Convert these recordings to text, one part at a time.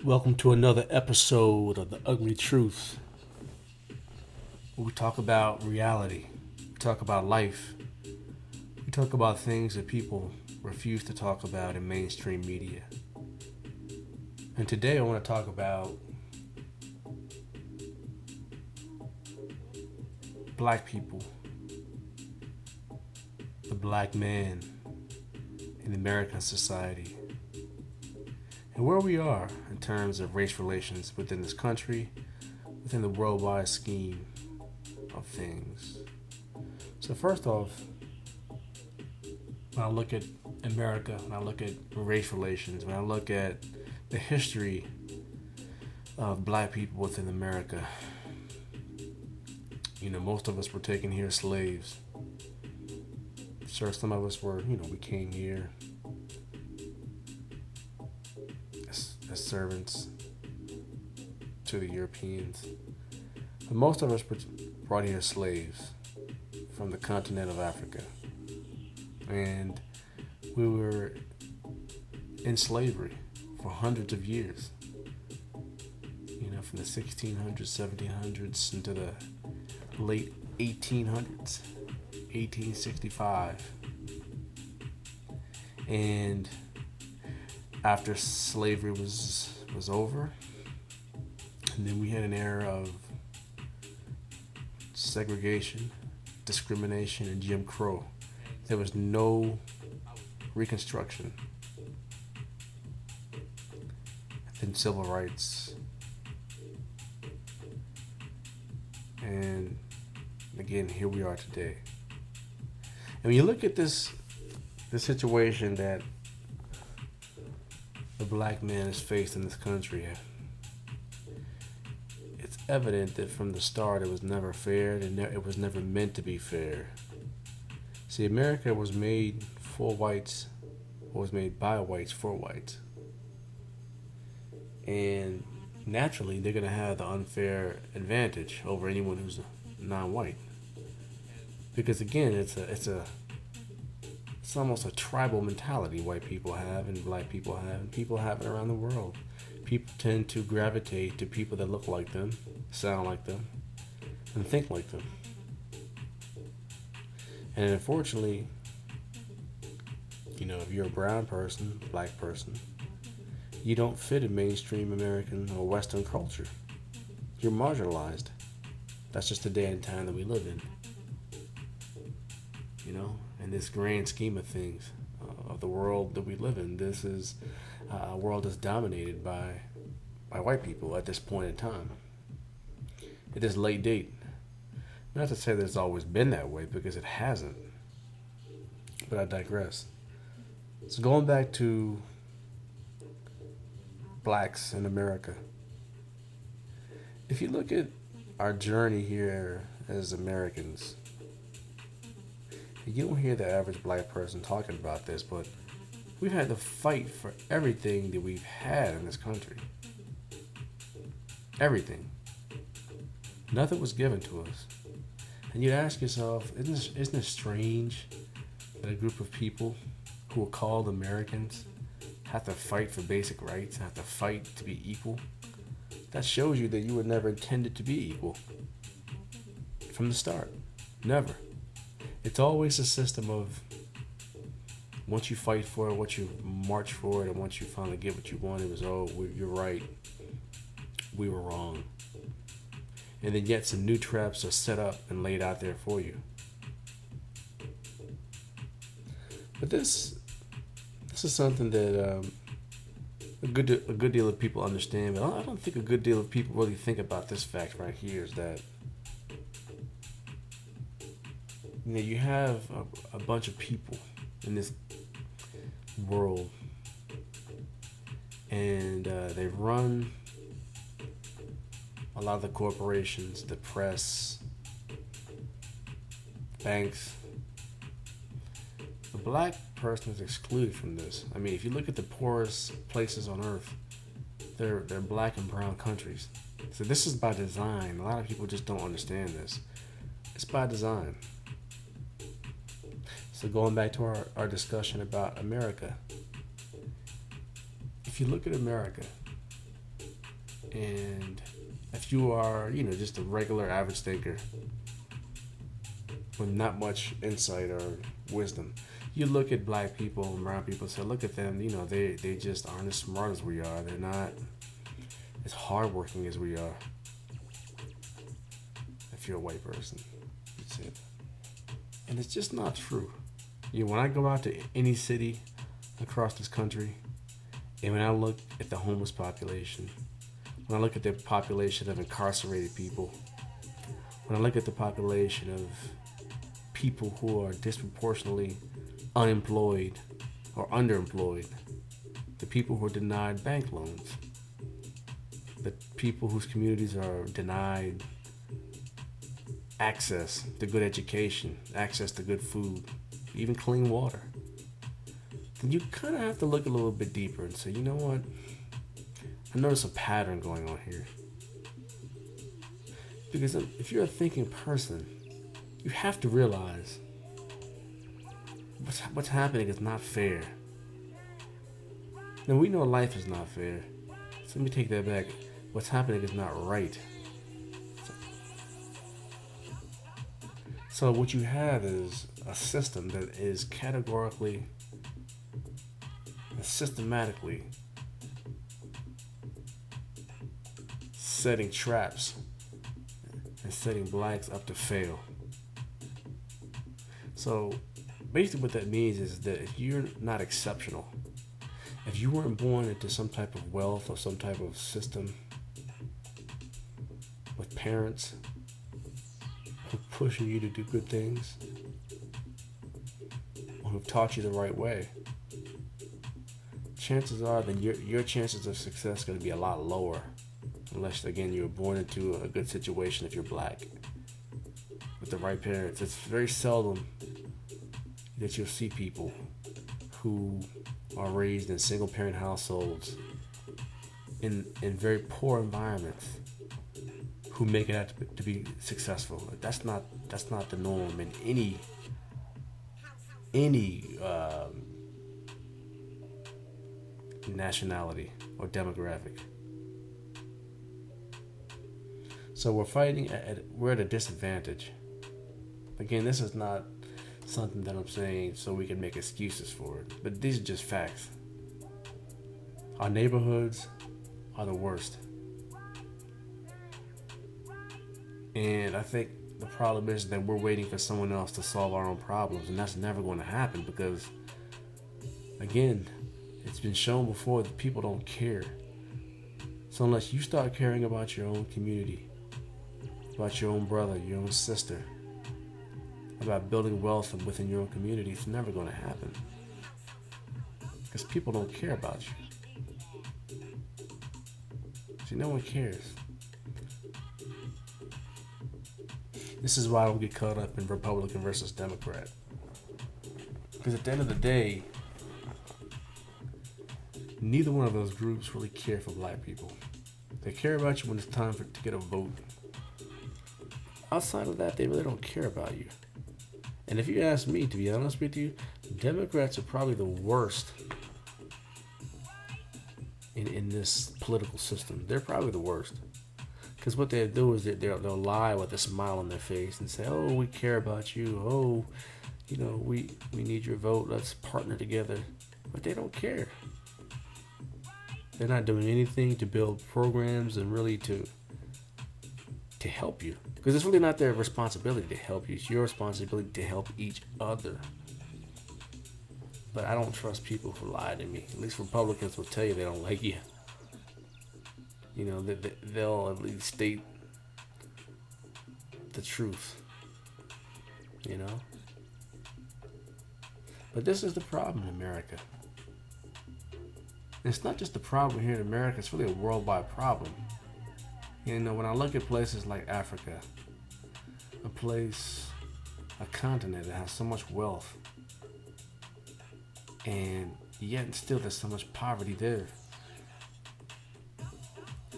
Welcome to another episode of The Ugly Truth, where we talk about reality, we talk about life, we talk about things that people refuse to talk about in mainstream media. And today I want to talk about black people, the black man in American society, and where we are in terms of race relations within this country, within the worldwide scheme of things. So first off, when I look at America, when I look at race relations, when I look at the history of black people within America, most of us were taken here as slaves. Sure, some of us were, we came here as servants to the Europeans. But most of us were brought here as slaves from the continent of Africa. And we were in slavery for hundreds of years. From the 1600s, 1700s into the late 1800s, 1865. And after slavery was over, and then we had an era of segregation, discrimination, and Jim Crow. There was no Reconstruction. Then civil rights. And again, here we are today. And when you look at this situation that the black man is faced in this country, it's evident that from the start it was never fair, and it was never meant to be fair. See, America was made for whites, or was made by whites for whites. And naturally, they're going to have the unfair advantage over anyone who's non-white. Because again, it's almost a tribal mentality white people have and black people have, and people have it around the world. People tend to gravitate to people that look like them, sound like them, and think like them. And unfortunately, if you're a brown person, black person, you don't fit in mainstream American or Western culture. You're marginalized. That's just the day and time that we live in. In this grand scheme of things, of the world that we live in, this is a world that's dominated by white people at this point in time. At this late date. Not to say that it's always been that way, because it hasn't. But I digress. So going back to blacks in America. If you look at our journey here as Americans, you don't hear the average black person talking about this, but we've had to fight for everything that we've had in this country. Everything. Nothing was given to us. And you'd ask yourself, isn't it strange that a group of people who are called Americans have to fight for basic rights, have to fight to be equal? That shows you that you were never intended to be equal. From the start. Never. It's always a system of once you fight for it, once you march for it, and once you finally get what you want, it was, you're right. We were wrong. And then yet some new traps are set up and laid out there for you. But this is something that a good deal of people understand, but I don't think a good deal of people really think about this fact right here, is that you have a bunch of people in this world, and they run a lot of the corporations, the press, banks. The black person is excluded from this. I mean, if you look at the poorest places on earth, they're black and brown countries. So this is by design. A lot of people just don't understand this. It's by design. So going back to our discussion about America, if you look at America, And if you are, just a regular average thinker with not much insight or wisdom, you look at black people and brown people and say, look at them, they just aren't as smart as we are. They're not as hardworking as we are. If you're a white person, that's it. And it's just not true. When I go out to any city across this country, and when I look at the homeless population, when I look at the population of incarcerated people, when I look at the population of people who are disproportionately unemployed or underemployed, the people who are denied bank loans, the people whose communities are denied access to good education, access to good food, even clean water, then you kind of have to look a little bit deeper and say, you know what? I notice a pattern going on here. Because if you're a thinking person, you have to realize what's happening is not fair. Now, we know life is not fair. So let me take that back. What's happening is not right. So what you have is a system that is categorically and systematically setting traps and setting blacks up to fail. So basically what that means is that if you're not exceptional, if you weren't born into some type of wealth or some type of system with parents who are pushing you to do good things, or who've taught you the right way, chances are that your chances of success are going to be a lot lower, unless, again, you're born into a good situation if you're black with the right parents. It's very seldom that you'll see people who are raised in single parent households in very poor environments who make it out to be successful. That's not the norm in any nationality or demographic. So we're at a disadvantage. Again, this is not something that I'm saying so we can make excuses for it, but these are just facts. Our neighborhoods are the worst. And I think the problem is that we're waiting for someone else to solve our own problems, and that's never going to happen because, again, it's been shown before that people don't care. So unless you start caring about your own community, about your own brother, your own sister, about building wealth within your own community, it's never going to happen. Because people don't care about you. See, no one cares. This is why I don't get caught up in Republican versus Democrat. Because at the end of the day, neither one of those groups really care for black people. They care about you when it's time to get a vote. Outside of that, they really don't care about you. And if you ask me, to be honest with you, Democrats are probably the worst in this political system. They're probably the worst. Because what they'll do is they'll lie with a smile on their face and say, oh, we care about you. Oh, we need your vote. Let's partner together. But they don't care. They're not doing anything to build programs and really to help you. Because it's really not their responsibility to help you. It's your responsibility to help each other. But I don't trust people who lie to me. At least Republicans will tell you they don't like you. They'll at least state the truth. But this is the problem in America. And it's not just a problem here in America. It's really a worldwide problem. When I look at places like Africa, a continent that has so much wealth, and yet still there's so much poverty there.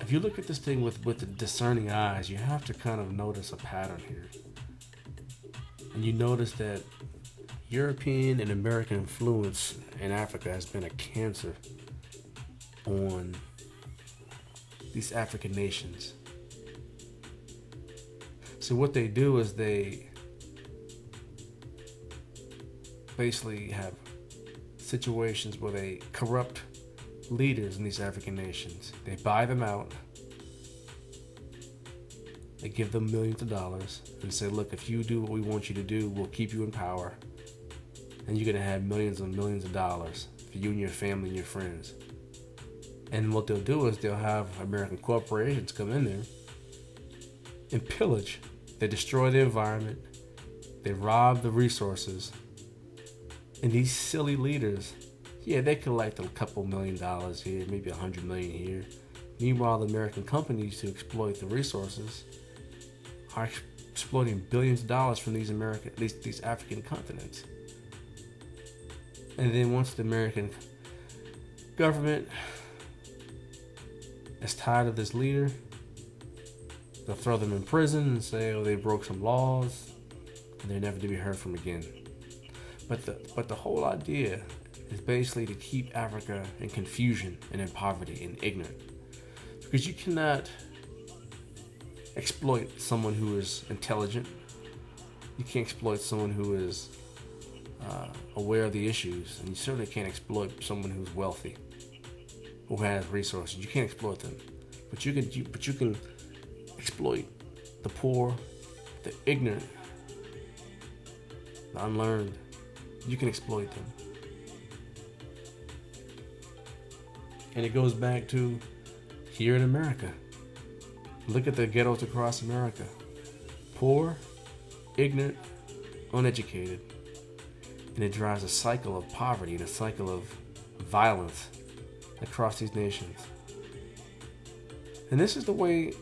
If you look at this thing with the discerning eyes, you have to kind of notice a pattern here. And you notice that European and American influence in Africa has been a cancer on these African nations. So what they do is they basically have situations where they corrupt leaders in these African nations. They buy them out. They give them millions of dollars and say, look, if you do what we want you to do, we'll keep you in power. And you're going to have millions and millions of dollars for you and your family and your friends. And what they'll do is they'll have American corporations come in there and pillage. They destroy the environment. They rob the resources. And these silly leaders, yeah, they collect a couple $1 million here, maybe $100 million here. Meanwhile, the American companies who exploit the resources are exploiting billions of dollars from these African continents. And then once the American government is tired of this leader, they'll throw them in prison and say, oh, they broke some laws, and they're never to be heard from again. But the whole idea is basically to keep Africa in confusion and in poverty and ignorant. Because you cannot exploit someone who is intelligent. You can't exploit someone who is aware of the issues, and you certainly can't exploit someone who's wealthy, who has resources. You can't exploit them, but you can exploit the poor, the ignorant, the unlearned. You can exploit them, and it goes back to here in America. Look at the ghettos across America. Poor, ignorant, uneducated. And it drives a cycle of poverty and a cycle of violence across these nations. And this is the way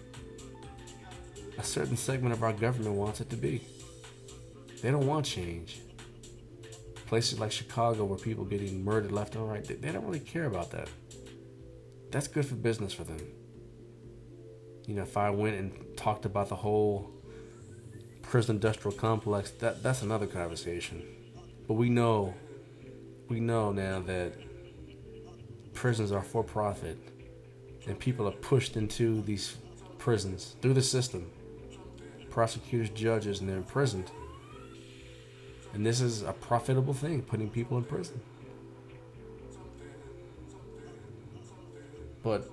a certain segment of our government wants it to be. They don't want change. Places like Chicago where people are getting murdered left and right, they don't really care about that. That's good for business for them. You know, if I went and talked about the whole prison industrial complex, that's another conversation. But we know now that prisons are for profit, and people are pushed into these prisons through the system. Prosecutors, judges, and they're imprisoned. And this is a profitable thing, putting people in prison. But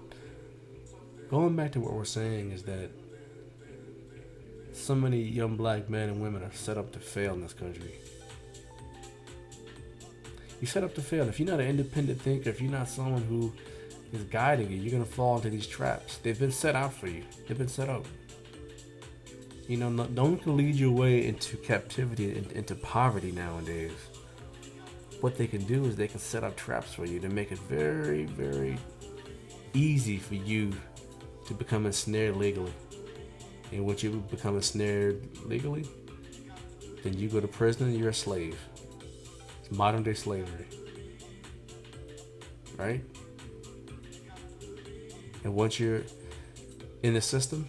going back to what we're saying is that so many young black men and women are set up to fail in this country. You're set up to fail. If you're not an independent thinker, if you're not someone who is guiding you, you're going to fall into these traps. They've been set out for you. They've been set up. You know, no one can lead you away into captivity, into poverty nowadays. What they can do is they can set up traps for you to make it very, very easy for you to become ensnared legally. And once you become ensnared legally, then you go to prison and you're a slave. It's modern day slavery. Right? And once you're in the system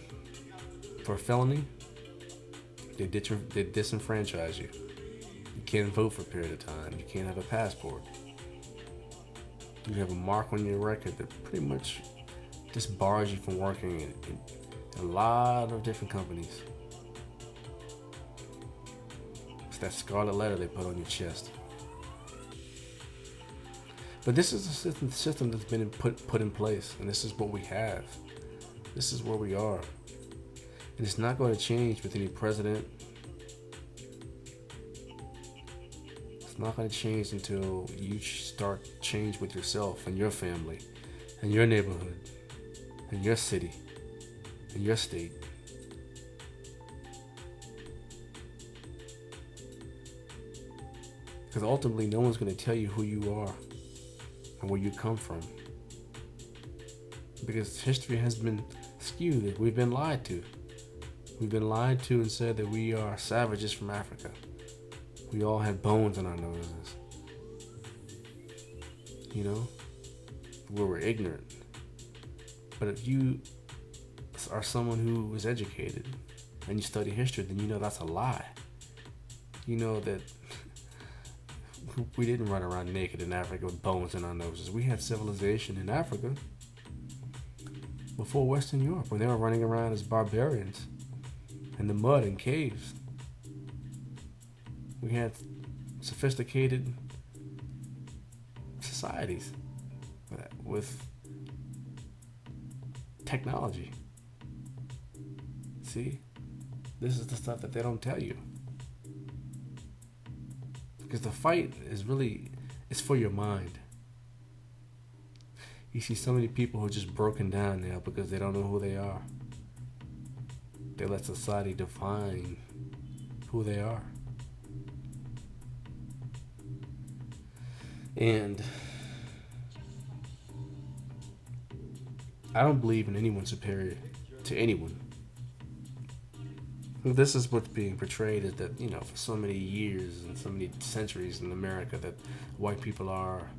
for a felony, they disenfranchise you. You can't vote for a period of time. You can't have a passport. You have a mark on your record that pretty much just bars you from working in a lot of different companies. It's that scarlet letter they put on your chest. But this is a system that's been put in place, and this is what we have. This is where we are. And it's not going to change with any president. It's not going to change until you start change with yourself and your family and your neighborhood and your city and your state. Because ultimately, no one's going to tell you who you are and where you come from. Because history has been skewed. We've been lied to. We've been lied to and said that we are savages from Africa. We all have bones in our noses. You know? We were ignorant. But if you are someone who is educated and you study history, then you know that's a lie. You know that we didn't run around naked in Africa with bones in our noses. We had civilization in Africa. before Western Europe, when they were running around as barbarians in the mud and caves. We had sophisticated societies with technology. See, this is the stuff that they don't tell you. Because the fight is really, it's for your mind. You see so many people who are just broken down now because they don't know who they are. They let society define who they are. And I don't believe in anyone superior to anyone. This is what's being portrayed, is that, for so many years and so many centuries in America, that white people are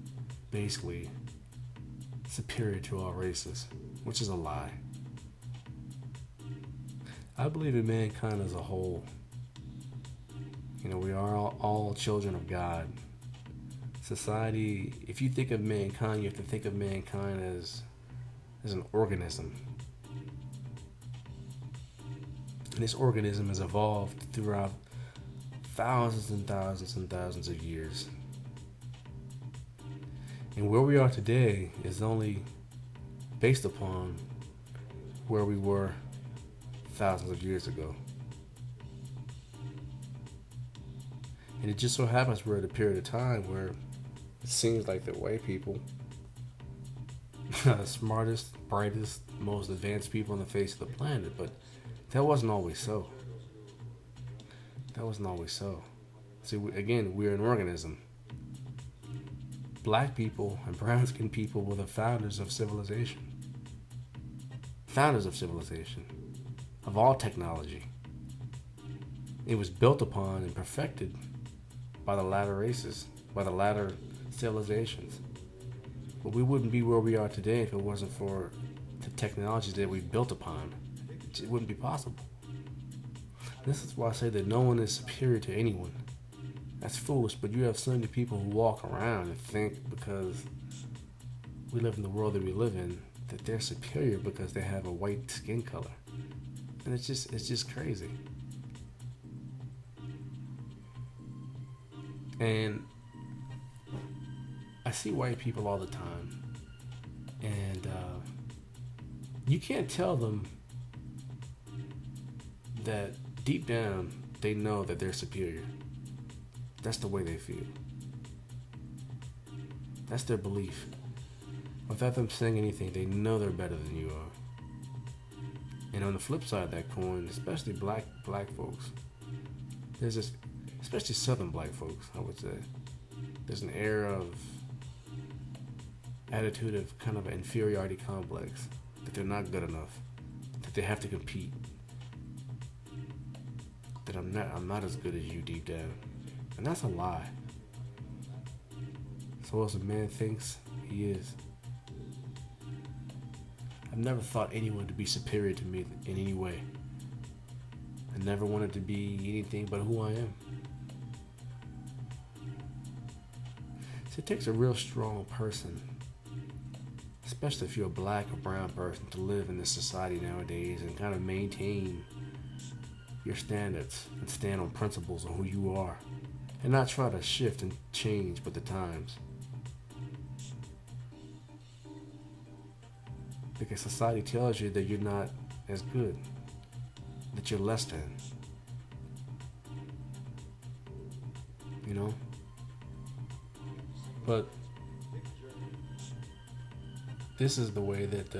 basically superior to all races, which is a lie. I believe in mankind as a whole. We are all children of God. Society, if you think of mankind, you have to think of mankind as an organism. And this organism has evolved throughout thousands and thousands and thousands of years. And where we are today is only based upon where we were thousands of years ago. And it just so happens we're at a period of time where it seems like the white people are the smartest, brightest, most advanced people on the face of the planet, but that wasn't always so. That wasn't always so. See, again, we're an organism. Black people and brown-skinned people were the founders of civilization. Founders of civilization. Of all technology. It was built upon and perfected by the latter races, by the latter civilizations. But we wouldn't be where we are today if it wasn't for the technologies that we built upon. It wouldn't be possible. This is why I say that no one is superior to anyone. That's foolish, but you have so many people who walk around and think because we live in the world that we live in that they're superior because they have a white skin color. And it's just crazy. And I see white people all the time, and you can't tell them that deep down they know that they're superior. That's the way they feel. That's their belief. Without them saying anything, they know they're better than you are. And on the flip side of that coin, especially black folks, there's this, especially southern black folks, I would say, there's an air of attitude of kind of an inferiority complex, that they're not good enough, that they have to compete, that I'm not as good as you deep down. And that's a lie. So as a man thinks, he is. I've never thought anyone to be superior to me in any way. I never wanted to be anything but who I am. So it takes a real strong person, especially if you're a black or brown person, to live in this society nowadays and kind of maintain your standards and stand on principles of who you are, and not try to shift and change with the times. Because society tells you that you're not as good, that you're less than. But this is the way that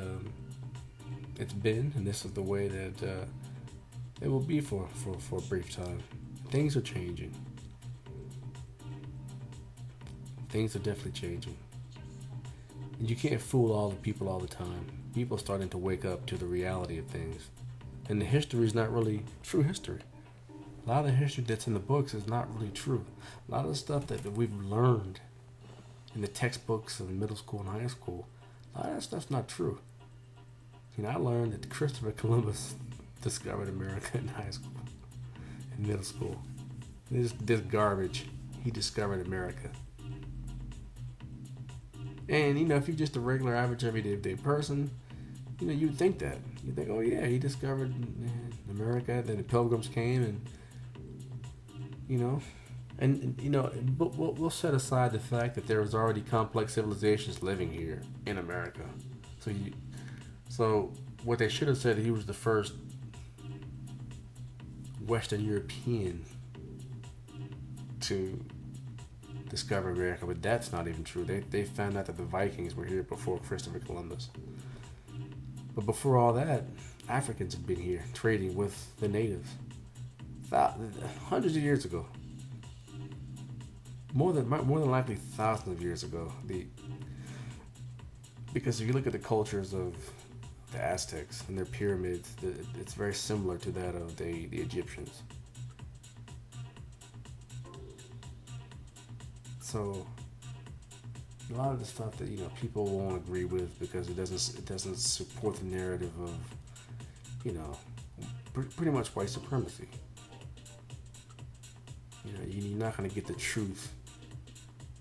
it's been, and this is the way that it will be for a brief time. Things are changing. Things are definitely changing. And you can't fool all the people all the time. People are starting to wake up to the reality of things. And the history is not really true history. A lot of the history that's in the books is not really true. A lot of the stuff that we've learned in the textbooks of middle school and high school, a lot of that stuff's not true. I learned that Christopher Columbus discovered America in high school, in middle school. This garbage. He discovered America. And if you're just a regular, average, everyday person, You'd think that. You'd think, oh yeah, he discovered America. Then the Pilgrims came, and you know, but we'll set aside the fact that there was already complex civilizations living here in America. So what they should have said, he was the first Western European to discover America, but that's not even true. They found out that the Vikings were here before Christopher Columbus. But before all that, Africans had been here trading with the natives hundreds of years ago. More than likely thousands of years ago. Because if you look at the cultures of the Aztecs and their pyramids, it's very similar to that of the Egyptians. So a lot of the stuff that people won't agree with because it doesn't support the narrative of pretty much white supremacy. You're not going to get the truth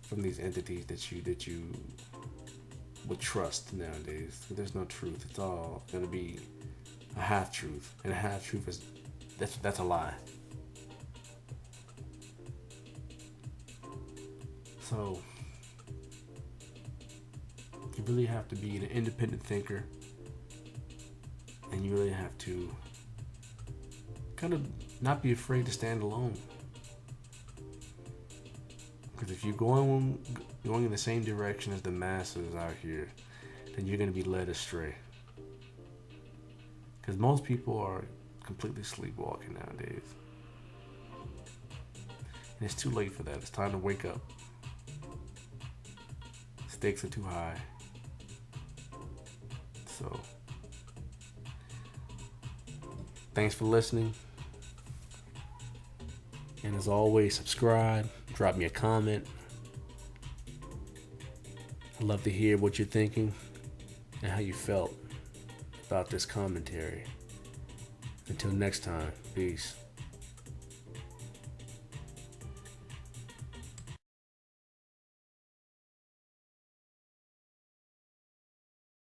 from these entities that you would trust nowadays. There's no truth. It's all going to be a half truth, and a half truth is that's a lie. So you really have to be an independent thinker, and you really have to kind of not be afraid to stand alone. Because if you're going in the same direction as the masses out here, then you're going to be led astray. Because most people are completely sleepwalking nowadays. And it's too late for that. It's time to wake up. Stakes are too high. So, thanks for listening. And as always, subscribe, drop me a comment. I'd love to hear what you're thinking and how you felt about this commentary. Until next time, peace.